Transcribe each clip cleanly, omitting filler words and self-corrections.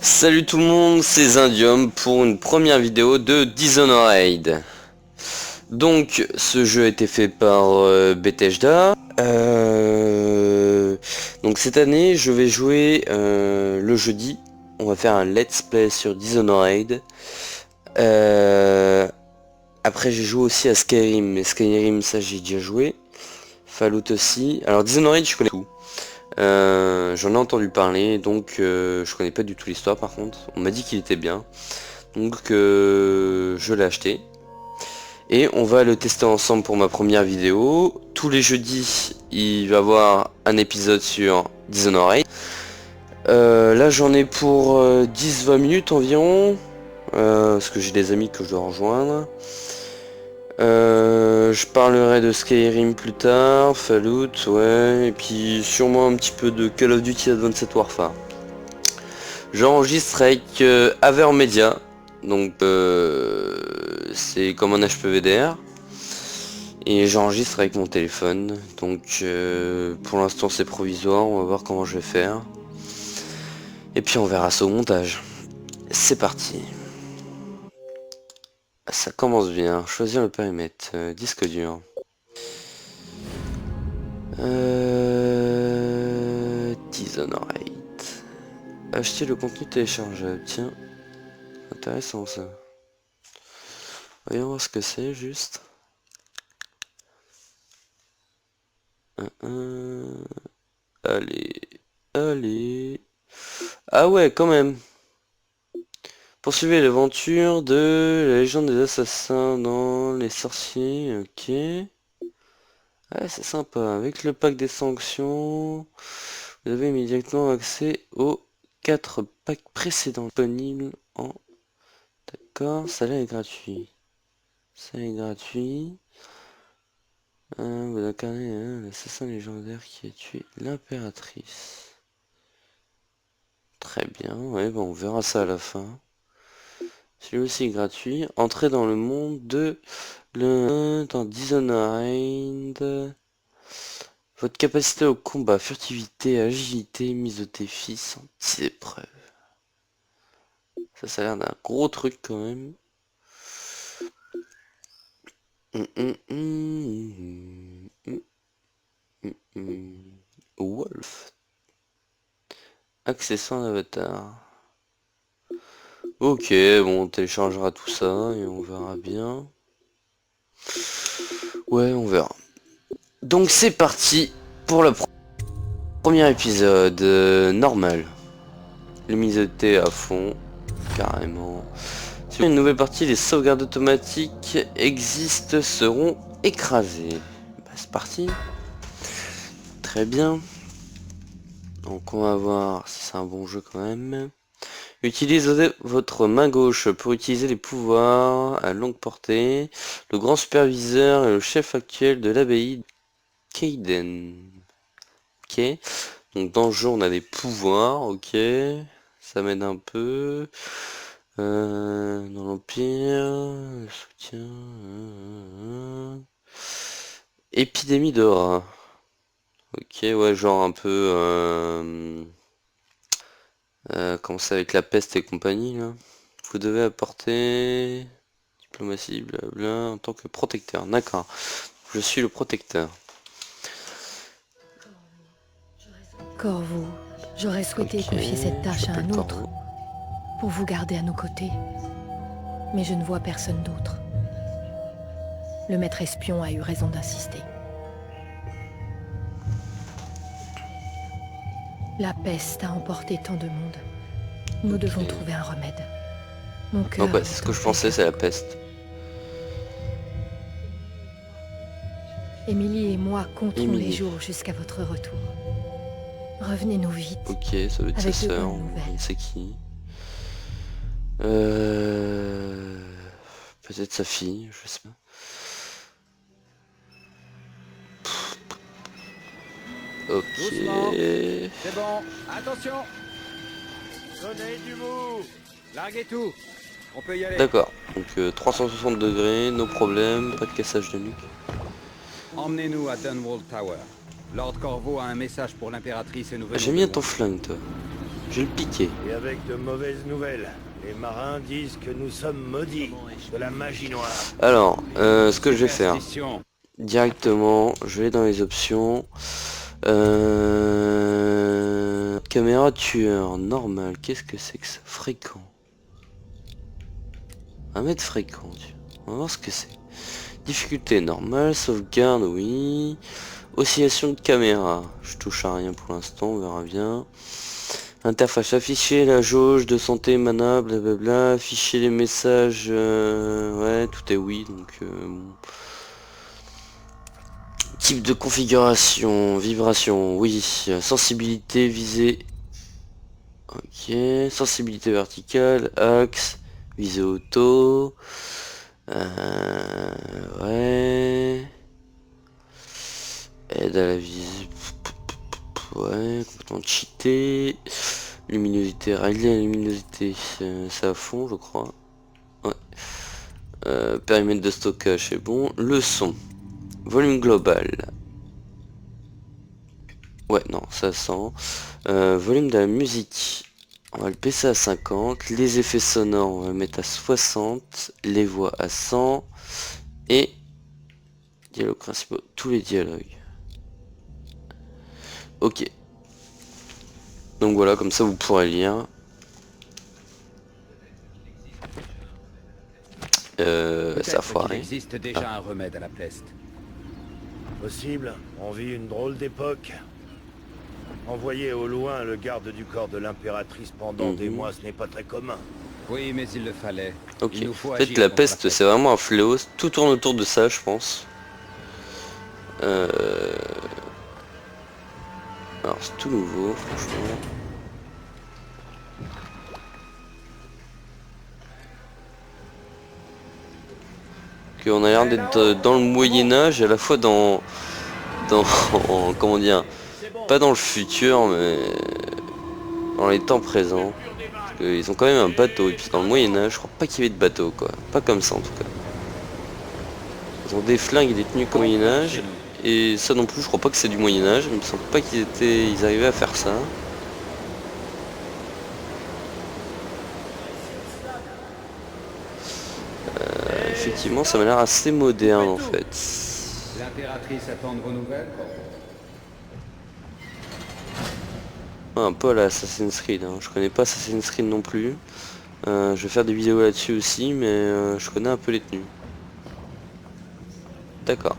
Salut tout le monde, c'est Zindium pour une première vidéo de Dishonored. Donc ce jeu a été fait par Bethesda. Donc cette année je vais jouer le jeudi. On va faire un let's play sur Dishonored. Après j'ai joué aussi à Skyrim, mais Skyrim ça j'ai déjà joué. Fallout aussi. Alors Dishonored je connais tout. J'en ai entendu parler, donc je connais pas du tout l'histoire par contre. On m'a dit qu'il était bien, donc je l'ai acheté. Et on va le tester ensemble pour ma première vidéo. Tous les jeudis, il va y avoir un épisode sur Dishonored. Là j'en ai pour 10-20 minutes environ, parce que j'ai des amis que je dois rejoindre. Je parlerai de Skyrim plus tard, Fallout, ouais, et puis sûrement un petit peu de Call of Duty Advanced Warfare. J'enregistre avec Avermedia, donc c'est comme un HPVDR, et j'enregistre avec mon téléphone, donc pour l'instant c'est provisoire, on va voir comment je vais faire, et puis on verra ça au montage. C'est parti. Ça commence bien. Choisir le périmètre. Disque dur. Dishonored. Acheter le contenu téléchargeable. Tiens. Intéressant ça. Voyons voir ce que c'est juste. Allez. Allez. Ah ouais, quand même. Poursuivez l'aventure de la légende des assassins dans les sorciers. Ok. Ouais, c'est sympa. Avec le pack des sanctions, vous avez immédiatement accès aux 4 packs précédents disponibles en... D'accord, ça là est gratuit. Ça est gratuit. Vous incarnez l'assassin légendaire qui a tué l'impératrice. Très bien, ouais, bon, on verra ça à la fin. Celui aussi est gratuit. Entrez dans le monde de... dans Dishonored. Votre capacité au combat, furtivité, agilité, mise au défi sont 10 épreuves. Ça a l'air d'un gros truc quand même. Wolf. Accessoire d'avatar. Ok, bon, on téléchargera tout ça et on verra bien. Ouais, on verra. Donc c'est parti pour le premier épisode normal. Luminosité à fond, carrément. Sur une nouvelle partie, les sauvegardes automatiques existent seront écrasées. Bah, c'est parti. Très bien. Donc on va voir si c'est un bon jeu quand même. Utilisez votre main gauche pour utiliser les pouvoirs à longue portée. Le grand superviseur et le chef actuel de l'abbaye Kaiden. Ok. Donc dans le jeu on a des pouvoirs, ok. Ça m'aide un peu. Dans l'Empire, le soutien. Épidémie de rats. Ok, ouais, genre un peu... comment ça avec la peste et compagnie, là. Vous devez apporter... Diplomatie, blabla, en tant que protecteur. D'accord. Je suis le protecteur. Corvo, j'aurais souhaité confier cette tâche à un autre, pour vous garder à nos côtés. Mais je ne vois personne d'autre. Le maître espion a eu raison d'insister. La peste a emporté tant de monde. Nous devons trouver un remède. Mon cœur. Oh bah c'est ce que je pensais, c'est la peste. Émilie et moi comptons les jours jusqu'à votre retour. Revenez-nous vite. Ok, ça veut être sa sœur, je ne sais qui. Peut-être sa fille, je sais pas. Ok. Doucement. C'est bon. Attention. Donnez du mou. Larguez tout. On peut y aller. D'accord. Donc 360 degrés, no problème, pas de cassage de nuque. Emmenez-nous à Dunwall Tower. Lord Corvo a un message pour l'impératrice et nous venons J'aime de bien loin. ton flingue, toi. Je vais le piquer. Et avec de mauvaises nouvelles. Les marins disent que nous sommes maudits de la magie noire. Alors, ce que je vais faire, Superstition. directement, je vais dans les options. Caméra tueur, normal, qu'est-ce que c'est que ça? Fréquent. 1 mètre fréquent, tiens. On va voir ce que c'est. Difficulté normale, sauvegarde, oui. Oscillation de caméra, je touche à rien pour l'instant, on verra bien. Interface afficher, la jauge de santé, mana, blablabla. Afficher les messages, ouais, tout est oui, donc... bon. Type de configuration, vibration, oui. Sensibilité, visée. Ok, sensibilité verticale, axe, visée auto. Ouais. Aide à la visée. Ouais, complètement cheaté. Luminosité, régler la luminosité, c'est à fond je crois. Ouais. Périmètre de stockage, c'est bon. Le son. Volume global. Ouais, non, ça sent. Volume de la musique. On va le baisser à 50. Les effets sonores, on va le mettre à 60. Les voix à 100. Et dialogues principaux, tous les dialogues. Ok. Donc voilà, comme ça vous pourrez lire. Ça a Peut-être qu'il foiré. existe déjà un remède à la peste. Possible, on vit une drôle d'époque. Envoyer au loin le garde du corps de l'impératrice pendant des mois, ce n'est pas très commun. Oui, mais il le fallait. Ok. Il nous faut En fait, agir la contre peste, c'est vraiment un fléau. Tout tourne autour de ça, je pense. Alors, c'est tout nouveau, franchement. Ok, on a l'air d'être dans le Moyen-Âge, à la fois dans... comment dire... Pas dans le futur, mais... dans les temps présents. Parce qu'ils ont quand même un bateau, et puis dans le Moyen-Âge, je crois pas qu'il y avait de bateau, quoi. Pas comme ça, en tout cas. Ils ont des flingues et des tenues comme Moyen-Âge. Et ça non plus, je crois pas que c'est du Moyen-Âge. Il me semble pas ils arrivaient à faire ça. Effectivement, ça m'a l'air assez moderne en fait. l'impératrice attend de vos nouvelles. Ouais, un peu à la Assassin's Creed, hein. Je connais pas Assassin's Creed non plus. Je vais faire des vidéos là-dessus aussi, mais je connais un peu les tenues. D'accord.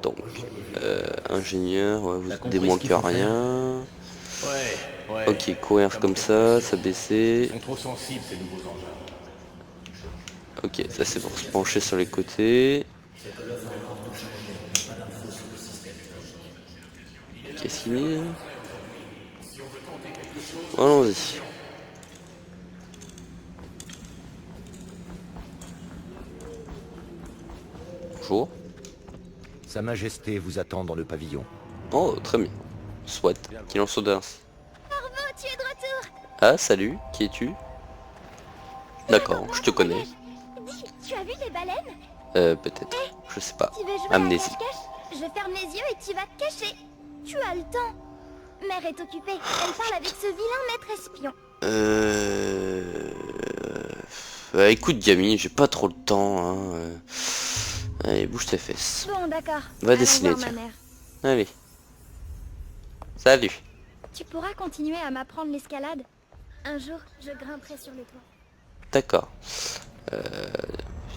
Donc, ingénieur, ouais, vous êtes des moins que rien. Ouais. Ok, courir comme ça baisser. Ils sont trop sensibles ces nouveaux engins. Ok, ça c'est pour se pencher sur les côtés. Qu'est-ce qu'il dit? Allons-y. Bonjour. Sa Majesté vous attend dans le pavillon. Oh, très bien. Soit. Qu'il en soit ainsi. Corvo, tu es de retour. Ah, salut. Qui es-tu? D'accord, je te connais. Dis, tu as vu les baleines? Peut-être. Je sais pas. Tu veux jouer à Amnésie. cache-cache? Je ferme les yeux et tu vas te cacher. Tu as le temps. Mère est occupée. Elle parle avec ce vilain maître espion. Bah, écoute, Gamine, j'ai pas trop le temps. Hein. Allez, bouge tes fesses. Bon, d'accord. Va Allons dessiner, voir ma tiens. mère. Allez. Salut. Tu pourras continuer à m'apprendre l'escalade. Un jour, je grimperai sur les toits. D'accord.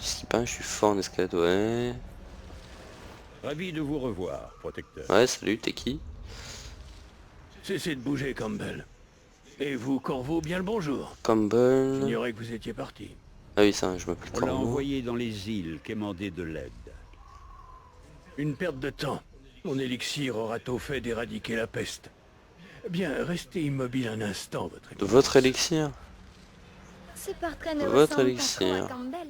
Ce qui paraît, je suis fort en escalade, ouais. Ravi de vous revoir, protecteur. Ouais, salut, t'es qui? Cessez de bouger, Campbell. Et vous, Corvo, bien le bonjour. Campbell. J'ignorais que vous étiez parti. Ah oui, ça, je m'appelle On l'a Corvo. envoyé dans les îles quémander de l'aide. Une perte de temps. Mon élixir aura tôt fait d'éradiquer la peste. Bien, restez immobile un instant, votre épouse. Votre élixir? Ce portrait ne Votre ressemble élixir. pas trop à Campbell.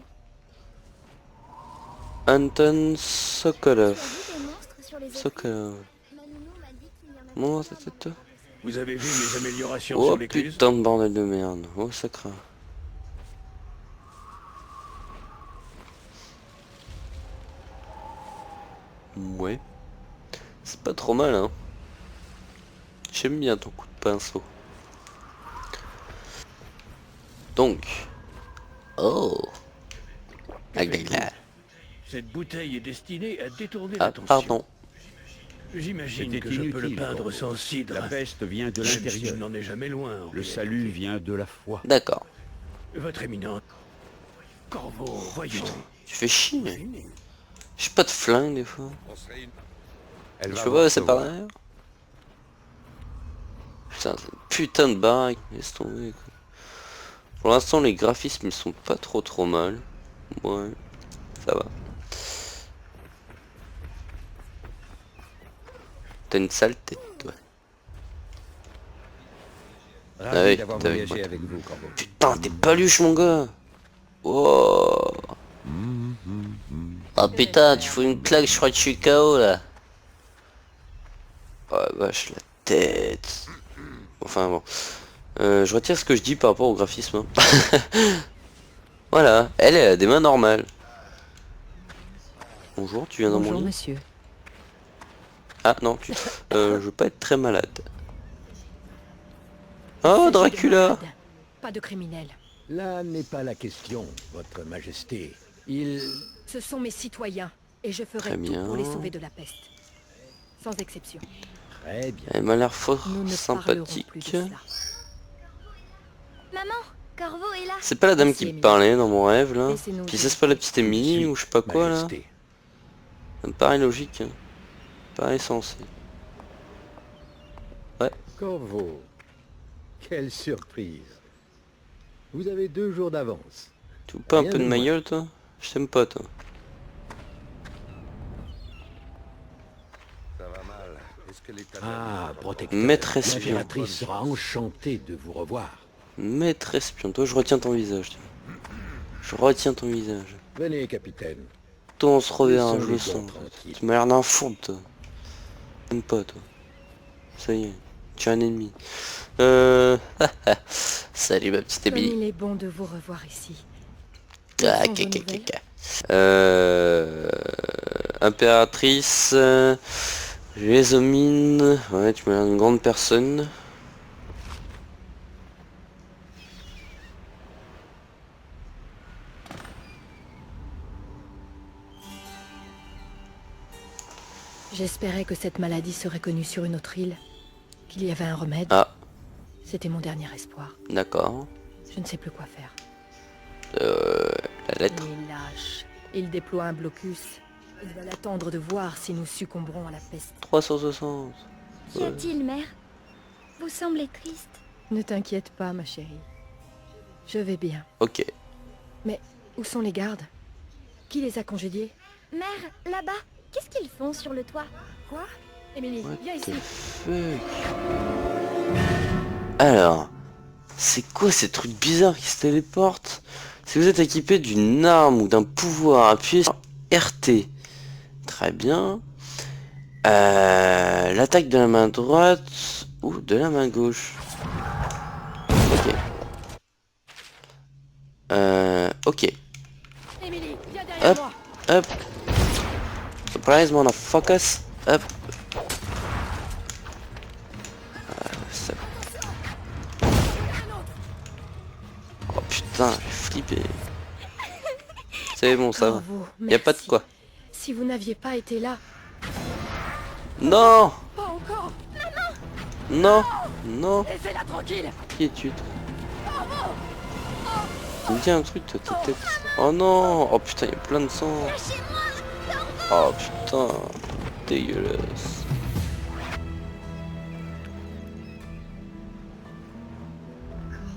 Anton Tu Sokolov. as vu des monstres sur les écrins? Sokolov. Ma nounou Bon, toi. Vous avez vu mes améliorations Oh sur l'écluse? putain de bordel de merde. Oh ça craint. Ouais. C'est pas trop mal hein. J'aime bien ton coup de pinceau. Donc. Oh. Cette bouteille est destinée à détourner Ah l'attention. pardon. J'imagine C'était que je peux le inutile, peindre Corvo. sans cidre. La peste vient de Je l'intérieur. n'en ai jamais loin. en Le réalité. salut vient de la foi. D'accord. Votre éminence. Corvo, voyons. Tu fais chier. J'ai pas de flingue des fois. Elle va Tu voir vois c'est Clover. par derrière. Putain, c'est une putain de baraque. Laisse tomber quoi. Pour l'instant les graphismes ils sont pas trop mal. Ouais. Ça va. T'as une sale tête toi. Ravi Ah oui, d'avoir t'es avec voyagé moi. avec vous, Corvo. Putain t'es paluche mon gars. Oh. Ah putain tu fous une claque je crois que je suis KO là. Oh vache la tête. Enfin bon. Je retire ce que je dis par rapport au graphisme. Hein. Voilà, elle a des mains normales. Bonjour, tu viens dans mon Bonjour, lit? monsieur. Ah non, je veux pas être très malade. Il Oh s'agit de Dracula. malades, pas de criminels. Là n'est pas la question, votre majesté. Il... Ce sont mes citoyens, et je ferai Très tout bien. pour les sauver de la peste. Sans exception. Très bien. Elle m'a l'air fort Nous ne parlerons sympathique. plus de cela. Maman, Corvo est là. C'est pas la dame Merci, qui me Émilie. parlait dans mon rêve là. Laissez-nous Puis vivre. c'est pas la petite Émilie ou je sais pas quoi là. Majesté. Ça me paraît logique. Hein. Paraît sensé. Corvo, quelle surprise. Vous avez 2 jours d'avance. Tu veux pas un Rien peu de de ma moins. gueule toi? Je t'aime pas toi. Ça va mal. Est-ce que l'état Ah, protecteur. Maître espion. L'impératrice sera enchantée de vous revoir. Maître espion, toi je retiens ton visage. Tiens. Je retiens ton visage. Venez, capitaine. Toi on se reverra, Laissons je les le gars sens. tranquilles. Tu m'as l'air d'un fourbe toi. J'aime pas toi. Ça y est, tu es un ennemi. Salut ma petite Comme Émilie. il est bon de vous revoir ici. Ah, Quelles sont vos nouvelles? Impératrice, Gézomine, ouais tu m'as l'air d'une grande personne. J'espérais que cette maladie serait connue sur une autre île, qu'il y avait un remède. Ah, C'était mon dernier espoir. d'accord. Je ne sais plus quoi faire. La lettre. Il est lâche. Il déploie un blocus. Il va l'attendre de voir si nous succomberons à la peste. 360. Qu'y a-t-il, mère? Vous semblez triste. Ne t'inquiète pas, ma chérie. Je vais bien. Ok. Mais où sont les gardes? Qui les a congédiés? Mère, là-bas, qu'est-ce qu'ils font sur le toit? Quoi? Émilie, viens What ici. the fuck? Alors, c'est quoi ces trucs bizarres qui se téléportent? Si vous êtes équipé d'une arme ou d'un pouvoir, appuyez sur RT. Très bien. L'attaque de la main droite ou de la main gauche. Ok. Ok. Émilie, viens derrière Hop, moi. hop. Surprise, motherfuckers. Hop. Ça- Oh putain, j'ai flippé. C'est bon, ça va. Bravo, Y a pas de merci. quoi. Si vous n'aviez pas été là, Non, pas encore. non, non. Laissez-la tranquille. Qui es-tu? Tu me dis un truc, toi, ta tête. Oh non. Oh putain, y a plein de sang. Oh putain, dégueulasse.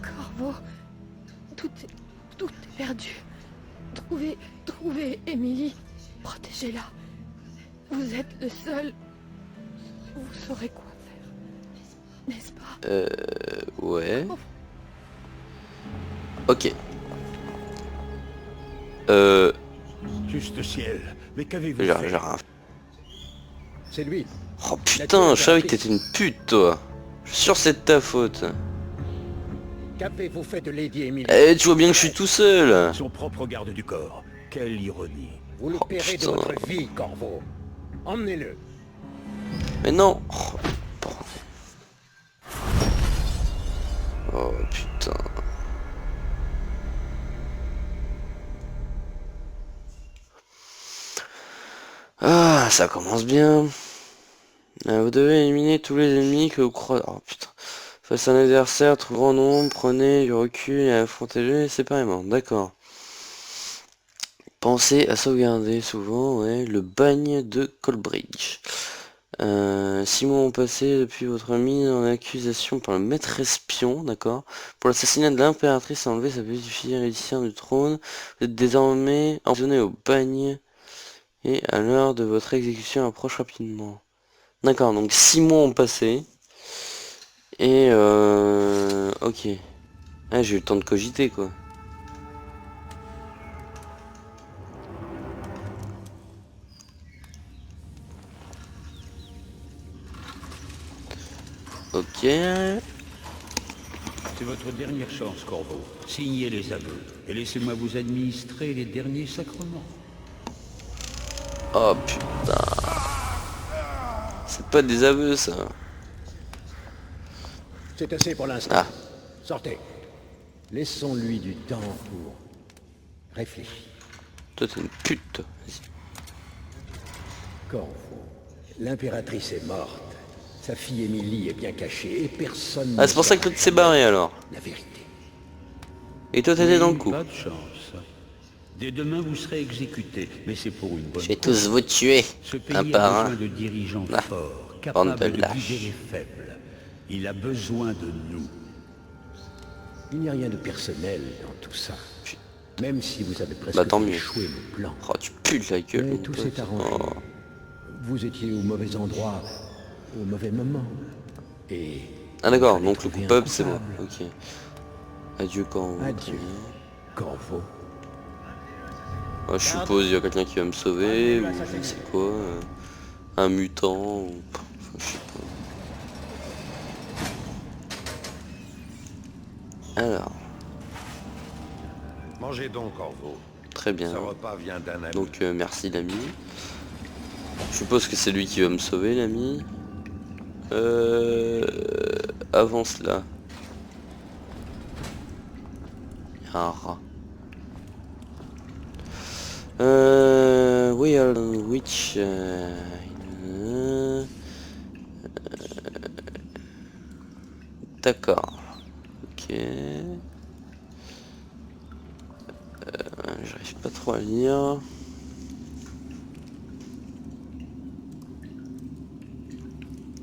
Corvo, tout est perdu. Trouvez Émilie. Protégez-la. Vous êtes le seul. Vous saurez quoi faire. N'est-ce pas? Ouais. Ok. Juste ciel, mais qu'avez-vous J'ai fait? rien. C'est lui. Oh putain, je savais que t'étais une pute, toi. Je suis sûr que c'est de ta faute. Qu'avez-vous fait de Lady Emily? Eh, tu vois bien que je suis tout seul. Son propre garde du corps. Quelle ironie. Vous le Oh, paierez de putain. votre vie, Corvo. Emmenez-le. Mais non. Oh, bordel. Oh putain. Ah, ça commence bien. Vous devez éliminer tous les ennemis que vous croisez. Oh putain. Face à un adversaire, trop grand nombre, prenez du recul et affrontez-le séparément. D'accord. Pensez à sauvegarder souvent, ouais, le bagne de Coldbridge. 6 mois ont passé depuis votre mise en accusation par le maître espion, d'accord. Pour l'assassinat de l'impératrice enlever sa petite fille héritière du trône. Vous êtes désormais emprisonné au bagne. Et à l'heure de votre exécution approche rapidement. D'accord, donc 6 mois ont passé. Et ok. Ah, j'ai eu le temps de cogiter quoi. Ok. C'est votre dernière chance, Corvo. Signez les aveux et laissez-moi vous administrer les derniers sacrements. Oh putain. C'est pas des aveux ça. C'est assez pour l'instant. Ah. Sortez. Laissons-lui du temps pour réfléchir. Toi t'es une pute toi. Vas-y. Corvo, l'impératrice est morte. Sa fille Émilie est bien cachée et personne Ah, c'est pour ça que l'autre s'est barré alors. la vérité. Et toi t'étais dans le Oui, coup. pas de chance. Dès demain, vous serez exécuté, mais c'est pour une bonne Je vais cause. tous vous tuer. Ce pays Un a par besoin un. de dirigeants Ah, forts, bande capables de de lâches. guider les faibles. Il a besoin de nous. Il n'y a rien de personnel dans tout ça. Même si vous avez presque Bah, tant mieux. échoué le plan. Oh, tu pues de la gueule. Mais mon tout pote. s'est arrangé. Oh. Vous étiez au mauvais endroit, au mauvais moment. Et... Ah d'accord, il fallait donc le trouver un coupable c'est bon. coupable. Ok. Adieu quand. Adieu, Corvo. Je suppose il y a quelqu'un qui va me sauver ou je sais quoi. Un mutant ou. Enfin, je sais pas. Alors, Mangez donc, Corvo. très bien. Ce repas vient d'un ami. Donc merci l'ami. Je suppose que c'est lui qui va me sauver l'ami. Avant cela. Il y a un rat. Oui, which d'accord. Ok. J'arrive pas trop à lire.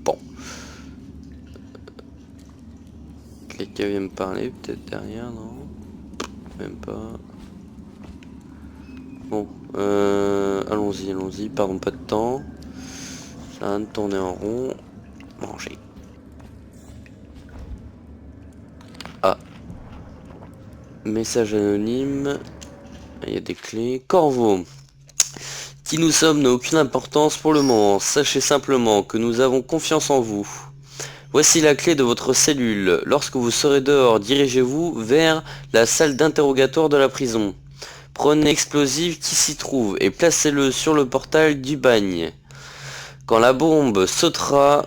Bon. Quelqu'un vient me parler peut-être derrière, non? Même pas. Bon, allons-y, allons-y, pardon, pas de temps. Ça a rien de tourner en rond. Manger. Ah. Message anonyme. Il y a des clés. Corvo. Qui nous sommes n'a aucune importance pour le moment. Sachez simplement que nous avons confiance en vous. Voici la clé de votre cellule. Lorsque vous serez dehors, dirigez-vous vers la salle d'interrogatoire de la prison. Prenez l'explosif qui s'y trouve et placez-le sur le portail du bagne. Quand la bombe sautera,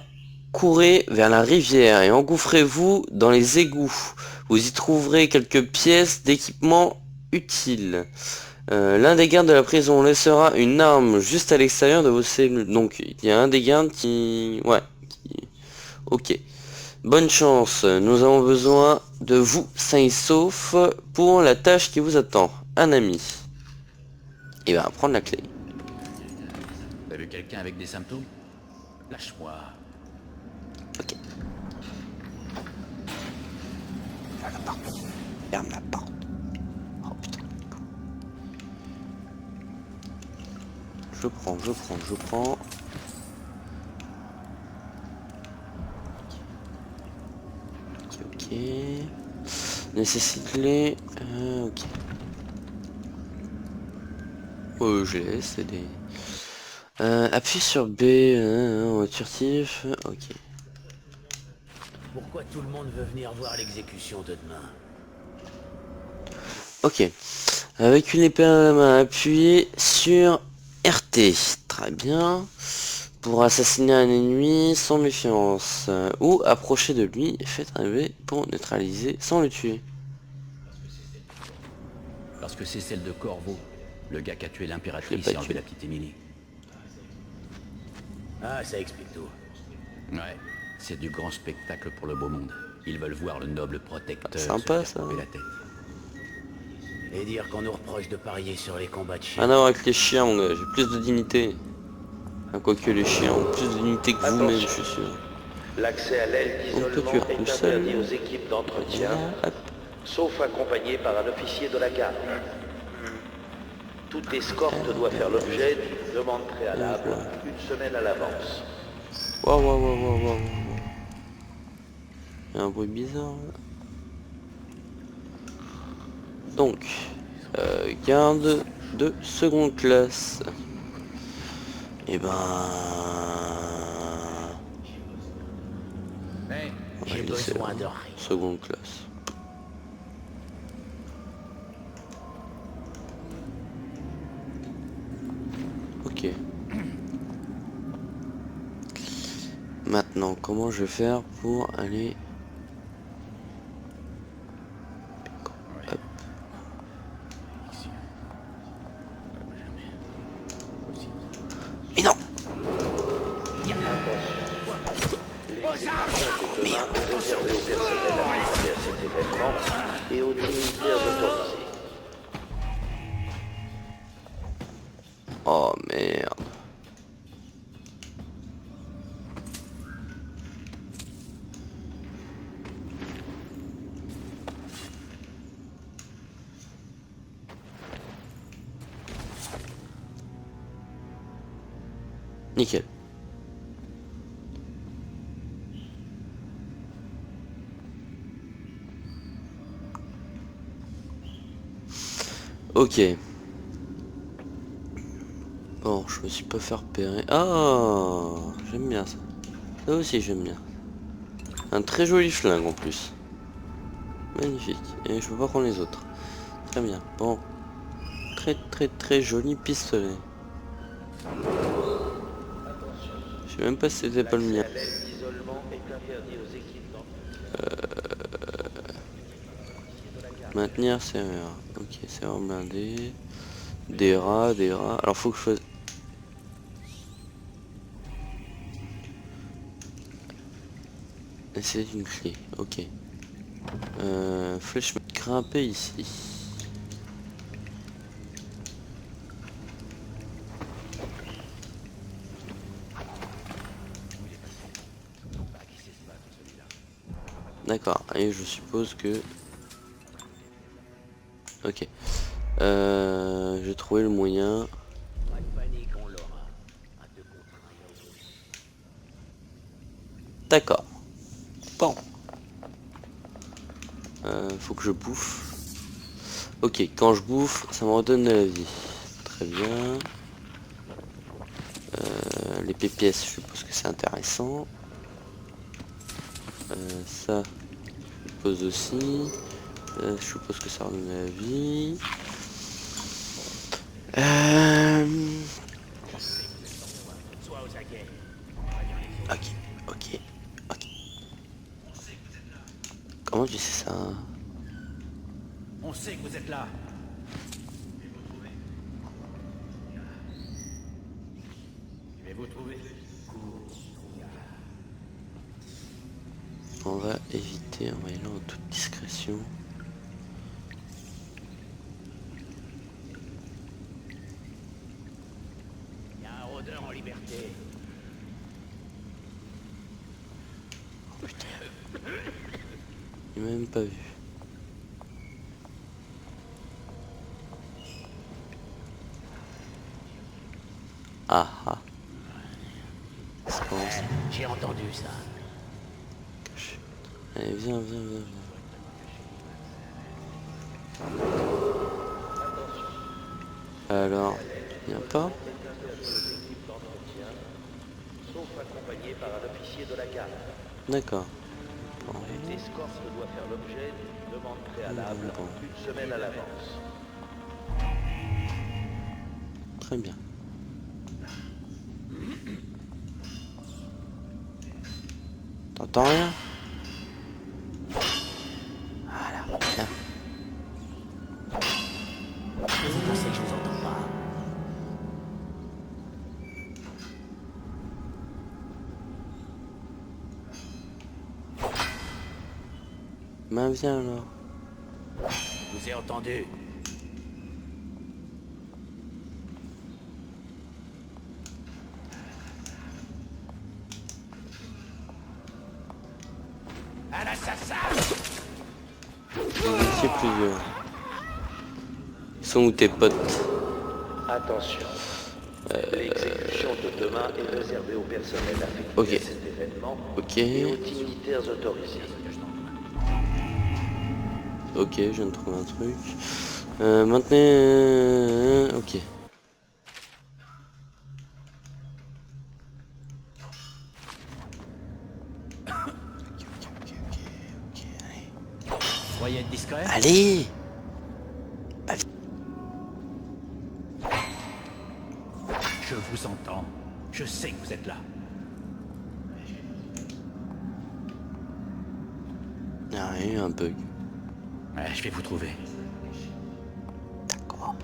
courez vers la rivière et engouffrez-vous dans les égouts. Vous y trouverez quelques pièces d'équipement utiles. L'un des gardes de la prison laissera une arme juste à l'extérieur de vos cellules. Donc il y a un des gardes qui... Ouais. Ok. Bonne chance. Nous avons besoin de vous, sain et sauf, pour la tâche qui vous attend. Un ami. Il va prendre la clé. T'as vu quelqu'un avec des symptômes? Lâche-moi. Ok. Ferme la porte. Ferme la porte. Oh putain. Je prends. Ok. Nécessite les... ok. Je laisse, c'est des... Appuie sur B, en furtif, ok. Pourquoi tout le monde veut venir voir l'exécution de demain? Ok. Avec une épée à la main, appuyez sur RT. Très bien. Pour assassiner un ennemi sans méfiance. Ou approcher de lui, faites un V pour neutraliser sans le tuer. Parce que c'est celle de Corvo, le gars qui a tué Je l'ai l'impératrice pas et enlevé tué. la petite Émilie. Ah, ça explique tout. Ouais, c'est du grand spectacle pour le beau monde. Ils veulent voir le noble protecteur Sympa, se faire ça. couper la tête. Et dire qu'on nous reproche de parier sur les combats de chiens. Rien à voir avec les chiens, mon gars, j'ai plus de dignité. Quoique les chiens ont plus de dignité que vous-même, je suis sûr. L'accès à l'aile On peut d'isolement cuire est tout seul. interdit aux équipes d'entretien, Voilà, hop. sauf accompagné par un officier de la garde. Toute escorte doit faire l'objet d'une demande préalable une semaine à l'avance. Waouh, waouh, waouh, waouh, waouh. Il y a un bruit bizarre là. Donc, garde de seconde classe. Et ben... Mais on va J'ai le laisser besoin là. de rien. Seconde classe. Ok. Maintenant, comment je vais faire pour aller... Hop. Mais non! Réservé au personnel affecté à cet événement et aux dignitaires autorisés. Oh merde. Nickel. Ok. Bon, je me suis pas fait repérer. Ah, j'aime bien ça. Ça aussi j'aime bien. Un très joli flingue en plus. Magnifique. Et je peux pas prendre les autres. Très bien. Bon. Très joli pistolet. Je sais même pas si c'était pas le mien. L'accès à l'aile d'isolement est interdit aux équipes d'entretien. Maintenir serveur. Ok, serveur blindé. Des rats. Alors faut que je fasse... Essayer une clé. Ok. Flèche grimper ici. D'accord. Et je suppose que... Ok. J'ai trouvé le moyen. Pas de panique, on l'aura. À 2 contre 1. D'accord. Bon. Faut que je bouffe. Ok, quand je bouffe, ça me redonne de la vie. Très bien. Les pièces, je suppose que c'est intéressant. Ça, je suppose aussi. Je suppose que ça redonne de la vie. Ok. Comment tu sais ça? On sait que vous êtes là. Je vais vous trouver. On va éviter, on va y aller en toute discrétion. Il y a un rôdeur en liberté. Il m'a même pas vu. Ah ah. C'est bon, ça. J'ai entendu ça. Allez, viens. Alors, viens pas. sauf accompagné par un officier de la garde. D'accord. Toute escorte doit faire l'objet d'une demande préalable une semaine à l'avance. Très bien. T'entends rien? Voilà, bien. Je sais que je vous entends pas. Ben viens alors. Je vous ai entendu. Un assassin! Vous étiez plusieurs. Ils sont où tes potes? Attention. L'exécution de demain est réservée au personnel affecté Ok. à cet événement Ok. et aux dignitaires autorisés. Ok, je viens de trouver un truc. Maintenant... ok. Soyez discret. Allez! Je vous entends. Je sais que vous êtes là. Y'a rien, un bug. Ouais, je vais vous trouver. D'accord.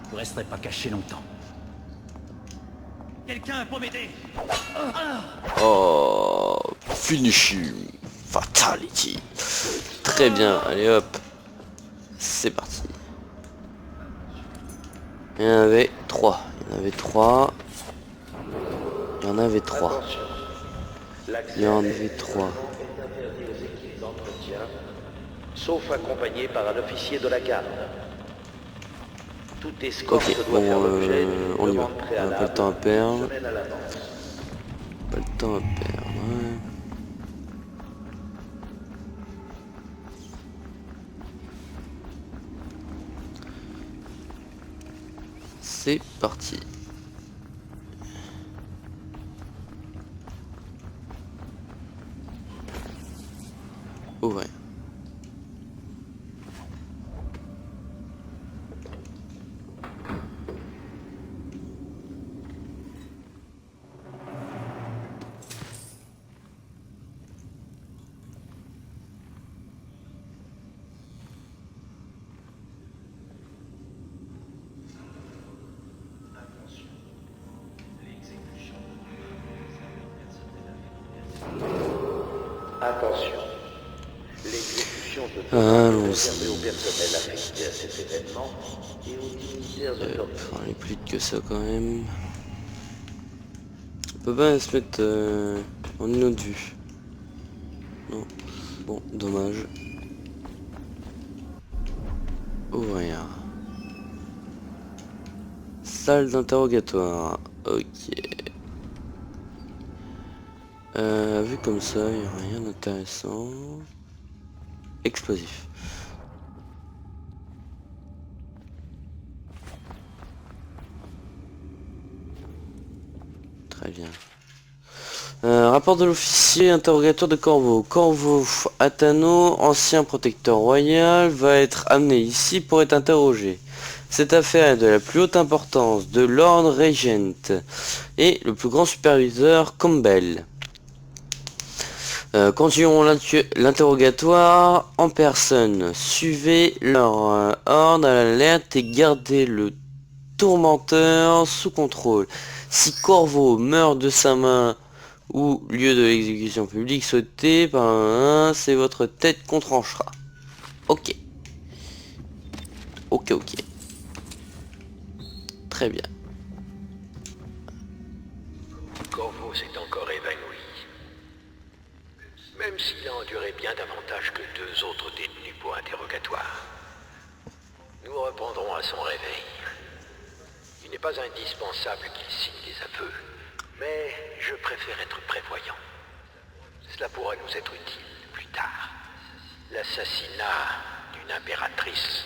Vous resterez pas caché longtemps. Quelqu'un pour m'aider? Oh, finish him. Fatality. Très bien, allez hop. C'est parti. Il y en avait 3. Il y en avait 3. Il y en avait 3. Attention. Il y en avait 3. Est interdit aux équipes d'entretien, sauf accompagné par un officier de la garde. Toute escorte Ok, doit bon, faire l'objet d'une on y va. demande On n'a préalable pas le temps à une perdre. semaine à l'avance. Pas le temps à perdre. Ouais. C'est parti. Ouvrir. Attention. L'exécution de demain est réservée au Allons-y. personnel affecté à cet événement et aux dignitaires autorisés. Faut aller plus vite que ça quand même. On peut pas se mettre en une autre vue. Non. Bon, dommage. Ouvrir. Salle d'interrogatoire. Ok. Vu comme ça, il n'y a rien d'intéressant. Explosif. Très bien. Rapport de l'officier interrogatoire de Corvo. Corvo Atano, ancien protecteur royal, va être amené ici pour être interrogé. Cette affaire est de la plus haute importance de Lord Regent et le plus grand superviseur Campbell. Continuons l'interrogatoire en personne. Suivez leur ordre à l'alerte et gardez le tourmenteur sous contrôle. Si Corvo meurt de sa main ou lieu de l'exécution publique souhaité par un, c'est votre tête qu'on tranchera. Ok. Ok, ok. Très bien. Corvo s'est encore évanoui. Même s'il a enduré bien davantage que 2 autres détenus pour interrogatoire. Nous reprendrons à son réveil. Il n'est pas indispensable qu'il signe les aveux, mais je préfère être prévoyant. Cela pourra nous être utile plus tard. L'assassinat d'une impératrice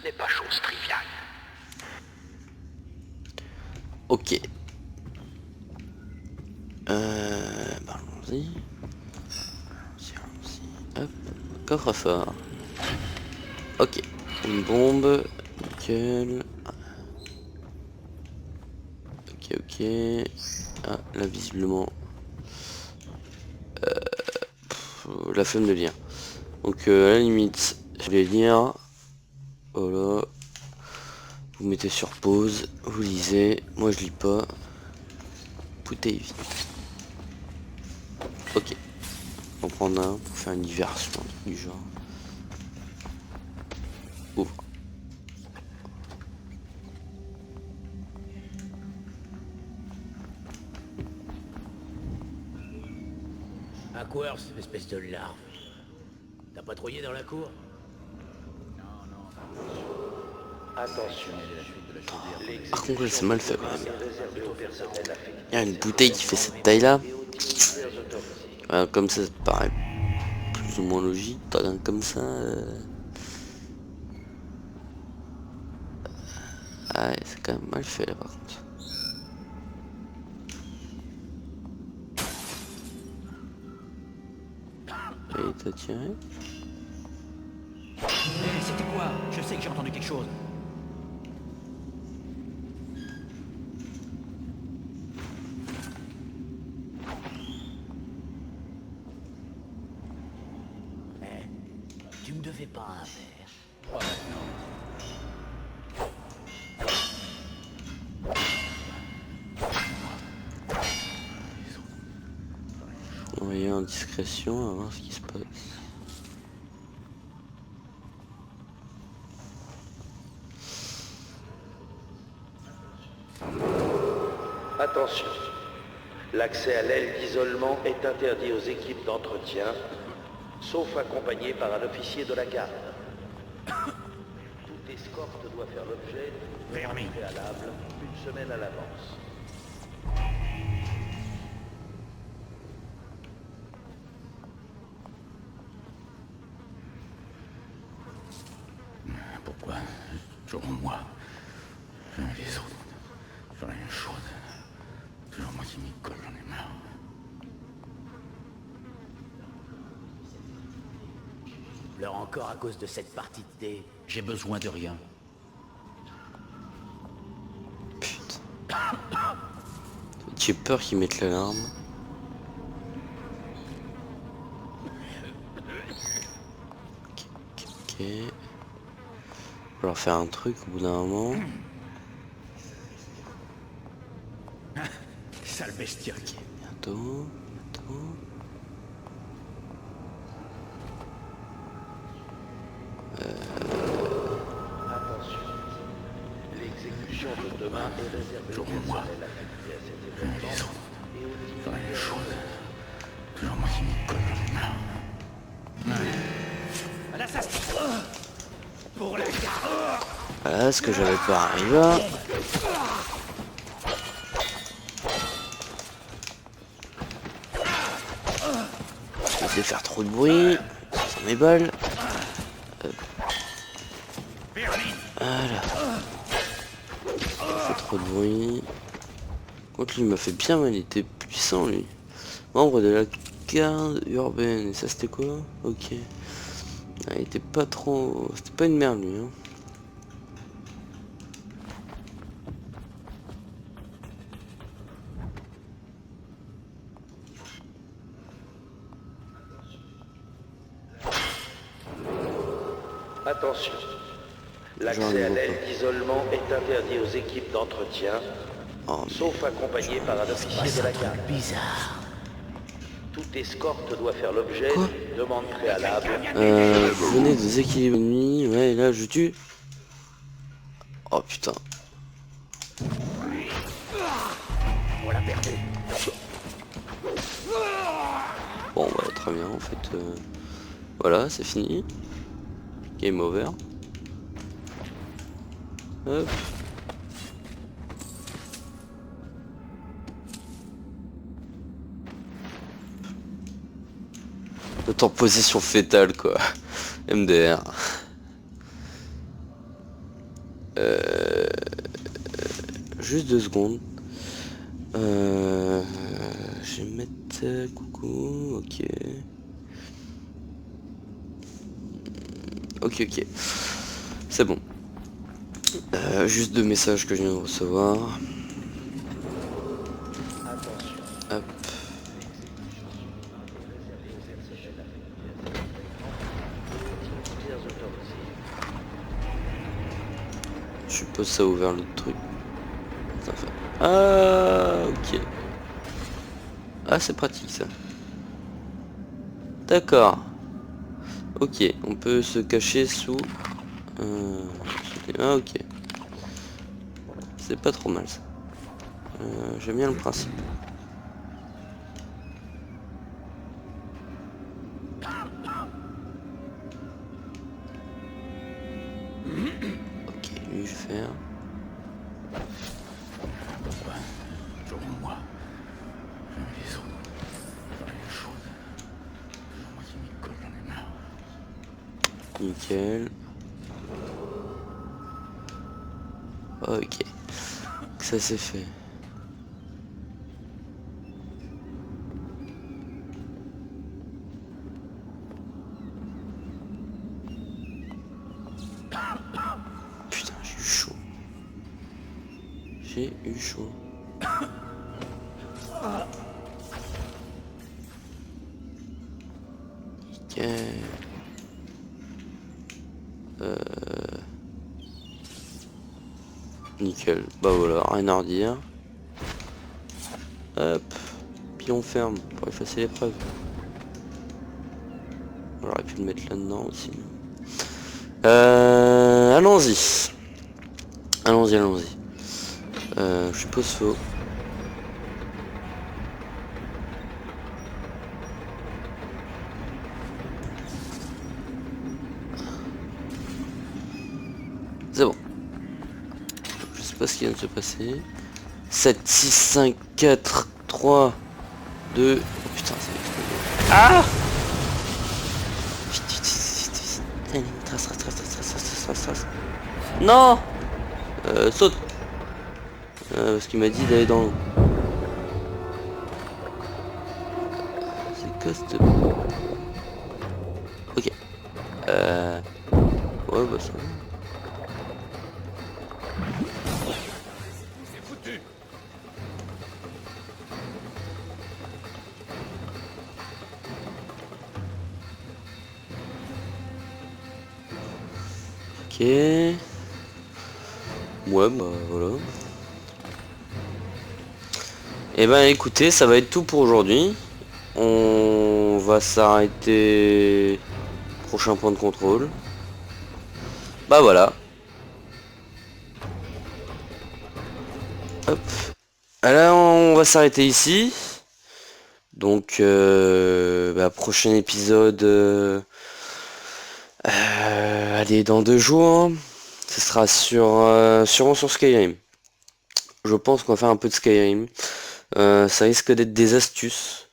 n'est pas chose triviale. Ok. Bah allons-y. Hop, coffre-fort. Ok, une bombe, nickel. Ok, ok. Ah, là visiblement... la flemme de lire. Donc à la limite, je vais lire. Voilà. Vous mettez sur pause, vous lisez. Moi je lis pas. Bouteille vide. Ok. On va prendre un pour faire une diversion, un truc du genre. Ouvre. Aquars, espèce de larve. T'as patrouillé dans la cour? Attention. Par contre c'est mal fait quand même. Il y a une bouteille qui fait cette taille là. Comme ça paraît plus ou moins logique. Comme ça... Ah ouais, c'est quand même mal fait là par contre. Et t'as tiré? C'était quoi? Je sais que j'ai entendu quelque chose. Tu me devais pas un verre. Oh, non. Envoyer en discrétion, on va voir ce qui se passe. Attention. L'accès à l'aile d'isolement est interdit aux équipes d'entretien, sauf accompagné par un officier de la garde. Toute escorte doit faire l'objet de Permis préalable une semaine à l'avance. Pourquoi? Toujours moi. Les autres. Fais rien chose. Toujours moi qui m'y colle, j'en ai marre. Pleure encore à cause de cette partie de thé. J'ai besoin de rien. Putain. J'ai peur qu'ils mettent l'alarme. Ok, ok, ok. Il va falloir faire un truc au bout d'un moment. Sale bestiole. Ok, bientôt, bientôt. Attention. L'exécution de demain est réservée au personnel affecté à cet événement et aux Fais rien chose. Toujours moi qui m'y colle, j'en ai marre. À l'assassin. Pour la garde. Voilà ce que j'avais pas arrivé. Je vais faire trop de bruit. Ça m'éballe. Voilà. Fait trop de bruit. Contre lui il m'a fait bien mal, il était puissant lui. Membre de la garde urbaine. Et ça c'était quoi? Ok. Ah, il était pas trop... C'était pas une merde lui hein. Attention. L'accès à l'aile d'isolement est interdit aux équipes d'entretien, sauf accompagné par un officier de la garde. Bizarre. Toute escorte doit faire l'objet d'une demande préalable. Vous venez de déséquilibrer l'ennemi, ouais, là je tue. Oh putain. On l'a perdu. Bon bah très bien en fait. Voilà, c'est fini. Game over. Hop. Autant position fétale quoi. MDR. Juste 2 secondes. Je vais mettre coucou, ok. Ok, ok. C'est bon. Juste 2 messages que je viens de recevoir. Hop. Je suppose ça a ouvert le truc. Ah, ok. Ah, c'est pratique ça. D'accord. Ok, on peut se cacher sous... Ah, ok. C'est pas trop mal ça. J'aime bien le principe. Ok, lui je vais faire. Moi. Les autres. Les choses. Moi qui m'y colle, j'en ai marre. Nickel. Ok. Ça c'est fait. Putain, j'ai eu chaud. J'ai eu chaud. Nickel. Nickel. Bah voilà, rien à redire. Hop. Puis on ferme pour effacer l'épreuve. J'aurais pu le mettre là-dedans aussi. Allons-y. Allons-y, allons-y. Je suppose faux. C'est bon. Je sais pas ce qui vient de se passer. 7, 6, 5, 4, 3, 2... Oh putain, c'est explosé. Ah! Allez, trace, trace, trace, trace, trace, trace, trace, trace. Non! Saute! Parce qu'il m'a dit d'aller dans l'eau. C'est coste. Ok. Ouais, bah ça va. Ok. Ouais, bah voilà. Et ben écoutez, ça va être tout pour aujourd'hui. On va s'arrêter. Prochain point de contrôle. Bah voilà. Hop. Alors on va s'arrêter ici. Donc bah, prochain épisode. Allez, dans 2 jours. Ce sera sûrement sur Skyrim. Je pense qu'on va faire un peu de Skyrim. Ça risque d'être des astuces.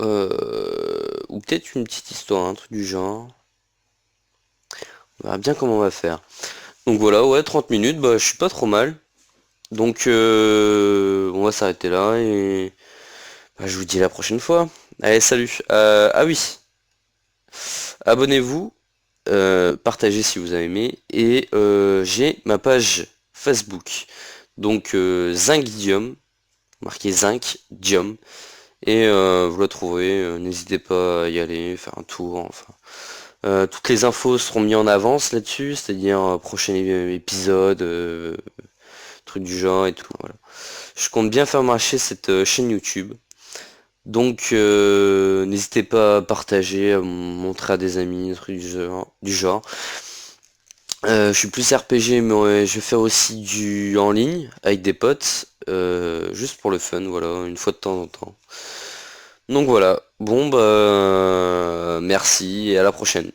Ou peut-être une petite histoire, un truc du genre. On verra bien comment on va faire. Donc voilà, ouais, 30 minutes, bah je suis pas trop mal. Donc on va s'arrêter là et bah, je vous dis à la prochaine fois. Allez, salut. Ah oui. Abonnez-vous, partagez si vous avez aimé. Et j'ai ma page Facebook. Donc Zinc marqué Zinc Dium. Et vous la trouverez, n'hésitez pas à y aller, faire un tour, enfin. Toutes les infos seront mises en avance là-dessus, c'est-à-dire prochain épisode, truc du genre et tout, voilà. Je compte bien faire marcher cette chaîne YouTube. Donc n'hésitez pas à partager, à montrer à des amis, truc du genre. Je suis plus RPG, mais ouais, je vais faire aussi du en ligne avec des potes, juste pour le fun, voilà, une fois de temps en temps. Donc voilà, bon bah merci et à la prochaine.